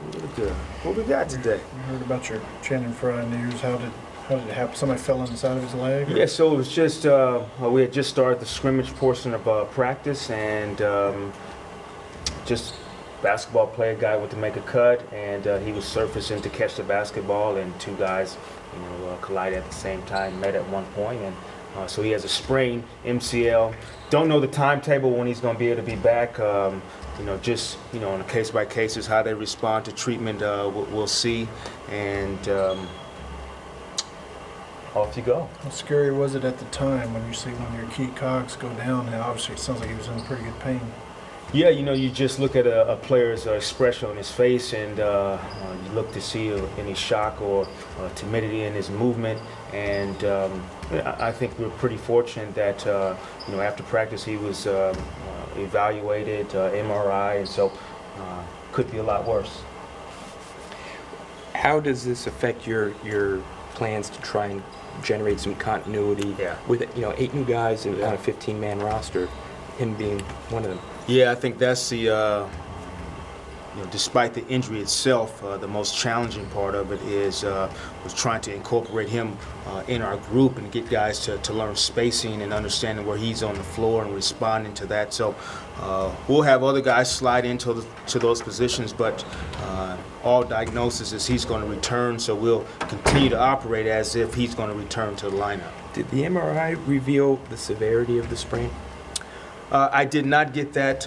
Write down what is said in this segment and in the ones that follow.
Really good. What we got today? You heard about your Channing Frye news. How did it happen? Somebody fell on the side of his leg? Yeah, so it was just, we had just started the scrimmage portion of practice, and just basketball player guy went to make a cut, and he was surfacing to catch the basketball, and two guys, collided at the same time, met at one point, and so he has a sprained MCL. Don't know the timetable when he's going to be able to be back. Just on a case-by case is how they respond to treatment. We'll see, and off you go. How scary was it at the time when you see one of your key cogs go down? And obviously, it sounds like he was in pretty good pain. Yeah, you just look at a player's expression on his face, and you look to see any shock or timidity in his movement. And I think we're pretty fortunate that after practice he was evaluated, MRI, and so could be a lot worse. How does this affect your plans to try and generate some continuity with 8 new guys on a 15-man roster, him being one of them? Yeah, I think that's the despite the injury itself, the most challenging part of it was trying to incorporate him in our group and get guys to learn spacing and understanding where he's on the floor and responding to that. So we'll have other guys slide into those positions, but all diagnosis is he's going to return, so we'll continue to operate as if he's going to return to the lineup. Did the MRI reveal the severity of the sprain? I did not get that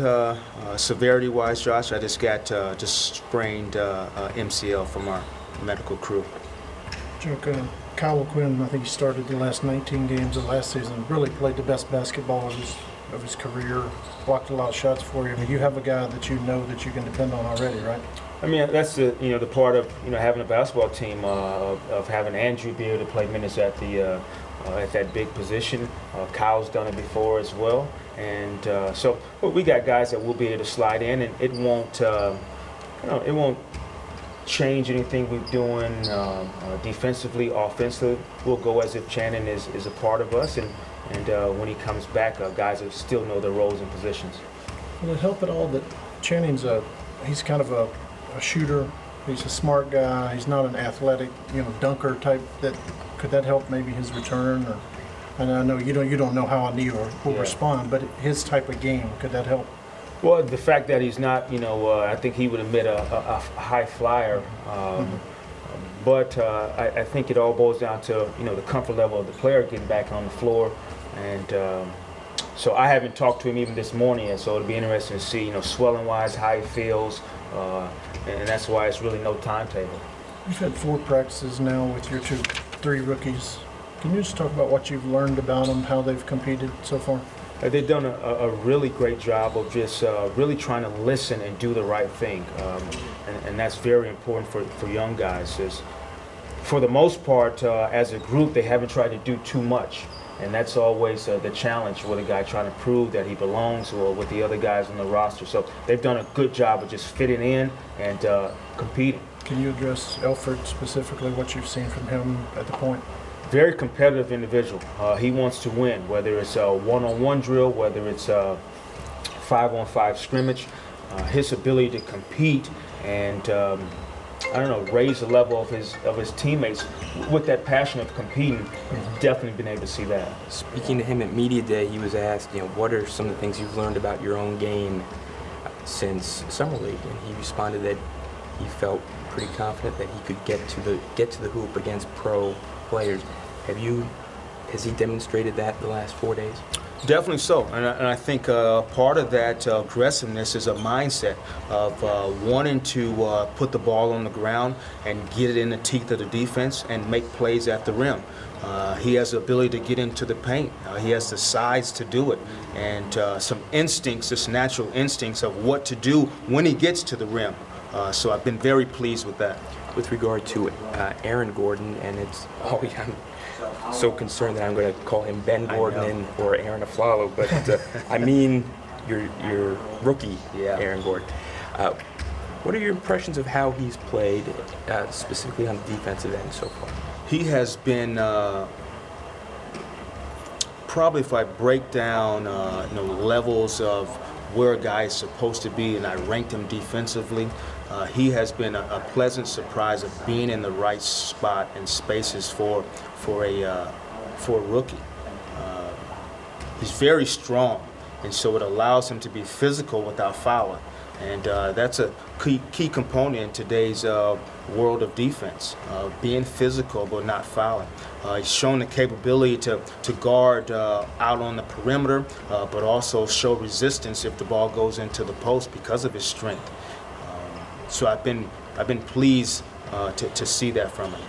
severity-wise, Josh. I just got just sprained MCL from our medical crew. Jacque, Kyle Quinn, I think he started the last 19 games of last season. Really played the best basketball of his career. Blocked a lot of shots for you. I mean, you have a guy that you know that you can depend on already, right? I mean, that's the part of having a basketball team of having Andrew be able to play minutes at that big position. Kyle's done it before as well. And so we got guys that will be able to slide in, and it won't, it won't change anything we're doing defensively, offensively. We'll go as if Channing is a part of us, and when he comes back, guys will still know their roles and positions. Will it help at all that Channing's he's kind of a shooter? He's a smart guy. He's not an athletic, dunker type. Could that help maybe his return? And I know you don't know how a knee will respond, but his type of game, could that help? Well, the fact that he's not, I think he would admit a high flyer. But I think it all boils down to, the comfort level of the player getting back on the floor. And so I haven't talked to him even this morning yet, so it'll be interesting to see, swelling-wise, how he feels. And that's why it's really no timetable. You've had 4 practices now with your 3 rookies. Can you just talk about what you've learned about them, how they've competed so far? They've done a really great job of just really trying to listen and do the right thing. And that's very important for young guys. For the most part, as a group, they haven't tried to do too much. And that's always the challenge with a guy trying to prove that he belongs or with the other guys on the roster. So they've done a good job of just fitting in and competing. Can you address Elford specifically, what you've seen from him at the point? Very competitive individual. He wants to win, whether it's a one-on-one drill, whether it's a 5-on-5 scrimmage. His ability to compete and raise the level of his teammates with that passion of competing. We've definitely been able to see that. Speaking to him at media day, he was asked, what are some of the things you've learned about your own game since summer league, and he responded that he felt pretty confident that he could get to the hoop against pro players. Has he demonstrated that the last 4 days? Definitely so, and I think part of that aggressiveness is a mindset of wanting to put the ball on the ground and get it in the teeth of the defense and make plays at the rim. He has the ability to get into the paint. He has the size to do it, and some instincts, just natural instincts of what to do when he gets to the rim. So I've been very pleased with that. With regard to Aaron Gordon, and I'm so concerned that I'm going to call him Ben Gordon or Aaron Aflalo, but I mean your rookie, Aaron Gordon. What are your impressions of how he's played, specifically on the defensive end so far? He has been probably, if I break down levels of where a guy is supposed to be, and I ranked him defensively, he has been a pleasant surprise of being in the right spot and spaces for a rookie. He's very strong, and so it allows him to be physical without fouling. And that's a key component in today's world of defense, being physical but not fouling. He's shown the capability to guard out on the perimeter, but also show resistance if the ball goes into the post because of his strength. So I've been pleased to see that from him.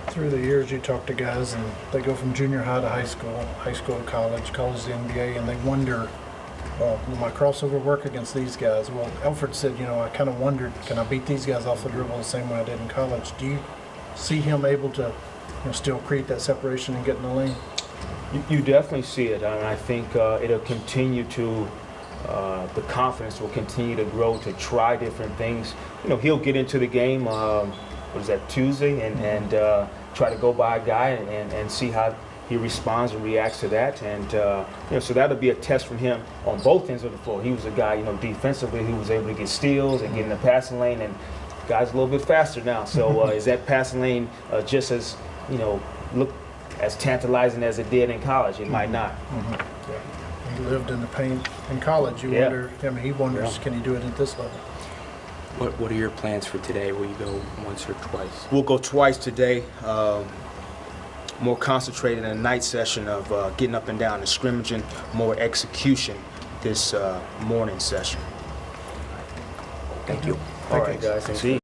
Through the years, you talk to guys, and they go from junior high to high school to college to NBA, and they wonder, well, will my crossover work against these guys? Well, Alfred said, I kind of wondered, can I beat these guys off the dribble the same way I did in college? Do you see him able to still create that separation and get in the lane? You definitely see it, and I think it'll continue to, the confidence will continue to grow to try different things. He'll get into the game, Tuesday, and try to go by a guy and see how he responds and reacts to that. And so that'll be a test from him on both ends of the floor. He was a guy, defensively, who was able to get steals and get in the passing lane, and guy's a little bit faster now. So is that passing lane just as, look as tantalizing as it did in college? It might not. He lived in the paint in college. You wonder, he wonders, can he do it at this level? What are your plans for today? Will you go once or twice? We'll go twice today. More concentrated in a night session of getting up and down and scrimmaging, more execution this morning session. Thank you. All right, guys. See you.